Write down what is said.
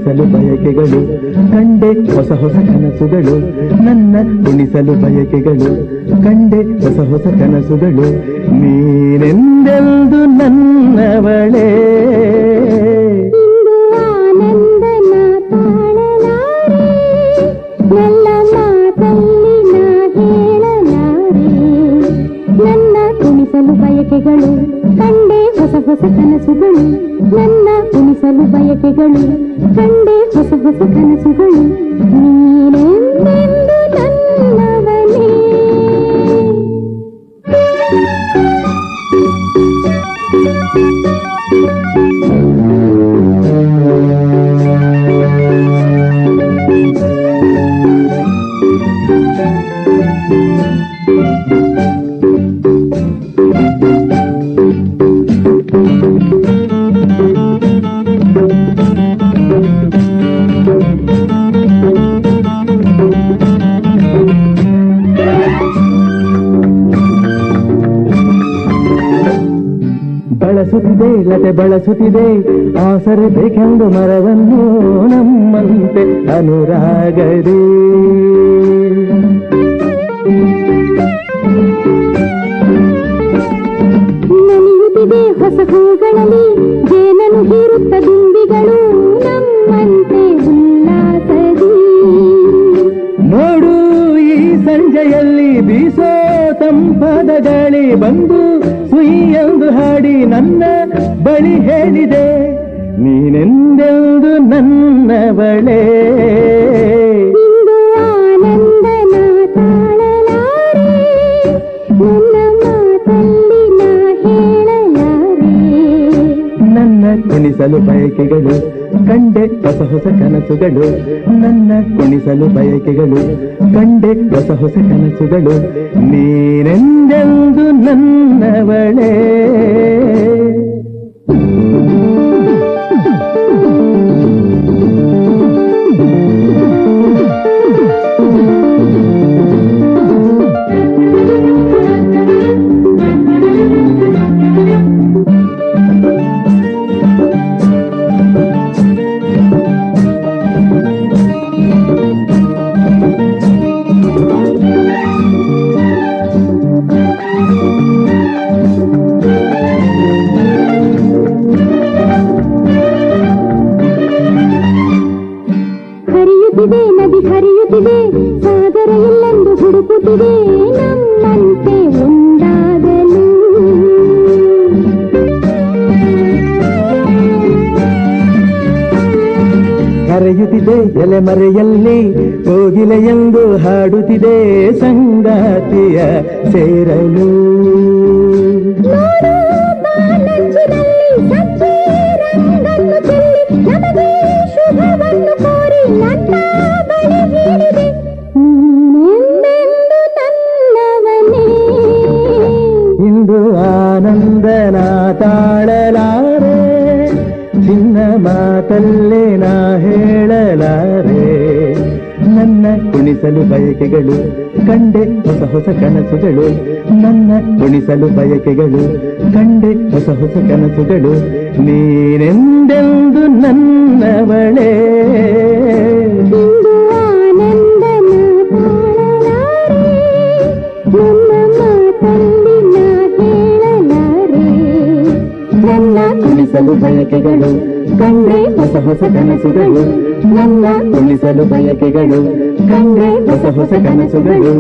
ಕುಣಿಸಲು ಬಯಕೆಗಳು ಕಂಡೆ ಹೊಸ ಹೊಸ ಕನಸುಗಳು ನನ್ನ ಕುಣಿಸಲು ಬಯಕೆಗಳು ಕಂಡೆ ಹೊಸ ಹೊಸ ಕನಸುಗಳು ನೀನೆಂದೆಂದು ನನ್ನವಳೇ ಬಯಕೆಗಳು ಕಂಡೆ ಹೊಸ ಹೊಸ ಕನಸುಗಳು ನನ್ನ ಕುಣಿಸಲು ಬಯಕೆಗಳು ಕಂಡೆ ಹೊಸ ಹೊಸ ಕನಸುಗಳು ನೀನೆಂದೆಂದು ನನ್ನವನೇ ಬಳಸುತ್ತಿದೆ ಲತೆ ಬಳಸುತ್ತಿದೆ ಆಸರೆ ಬೇಕೆಂದು ಮರವನ್ನು ನಮ್ಮಂತೆ ಅನುರಾಗದೆ ನಲಿಯುತ್ತಿದೆ ಹೊಸ ಹೂಗಳಲ್ಲಿ ಜೇನನ್ನು ಹೀರುತ್ತ ದುಂಬಿಗಳು ನಮ್ಮಂತೆ ಉಲ್ಲಾಸದಿ ನೋಡು ಈ ಸಂಜೆಯಲ್ಲಿ ಬೀಸೋ ತಂಪಾದ ಗಾಳಿ ಬಂದು ಸುಯ್ಯೆಂದು ಹಾಡಿ ನನ್ನ ಬಳಿ ಹೇಳಿದೆ ನೀನೆಂದೆಂದು ನನ್ನವಳೇ ಇಂದು ಆನಂದನ ತಾಳಲಾರೆ ನನ್ನ ಮಾತಲ್ಲಿ ನಾ ಹೇಳಲಾರೆ ನನ್ನ ಕುಣಿಸಲು ಬಯಕೆಗಳು ಕಂಡೆ ಹೊಸ ಹೊಸ ಕನಸುಗಳು ನನ್ನ ಕುಣಿಸಲು ಬಯಕೆಗಳು ಕಂಡೆ ಹೊಸ ಹೊಸ ಕನಸುಗಳು ನೀನೆಂದೆಂದು ನನ್ನವಳೇ ಹರಿಯುತ್ತಿದೆ ನದಿ ಹರಿಯುತ್ತಿದೆ ಸಾಗರ ಎಲ್ಲೆಂದು ಹುಡುಕುತ್ತಿದೆ ನಮ್ಮಂತೆ ಒಂದಾಗಲು ಕರೆಯುತ್ತಿದೆ ಎಲೆಮರೆಯಲ್ಲಿ ಕೋಗಿಲೆ ಎಂದು ಹಾಡುತ್ತಿದೆ ಸಂಗಾತಿಯ ಸೇರಲು ಇಂದು ಆನಂದನ ತಾಳಲಾರೆ ಚಿನ್ನ ಮಾತಲ್ಲೇ ನಾ ಹೇಳಲಾರೆ ನನ್ನ ಕುಣಿಸಲು ಬಯಕೆಗಳು ಕಂಡೆ ಹೊಸ ಹೊಸ ಕನಸುಗಳು ನನ್ನ ಕುಣಿಸಲು ಬಯಕೆಗಳು ಕಂಡೆ ಹೊಸ ಹೊಸ ಕನಸುಗಳು ನೀನೆಂದೆಂದು ನನ್ನವಳೇ ಕುಣಿಸಲು ಬಯಕೆಗಳು ಕಂಡ್ರೆ ಹೊಸ ಹೊಸ ಕನಸುಗಳು ನನ್ನ ಕುಣಿಸಲು ಬಯಕೆಗಳು ಕಂಡ್ರೆ ಹೊಸ ಹೊಸ ಕನಸುಗಳು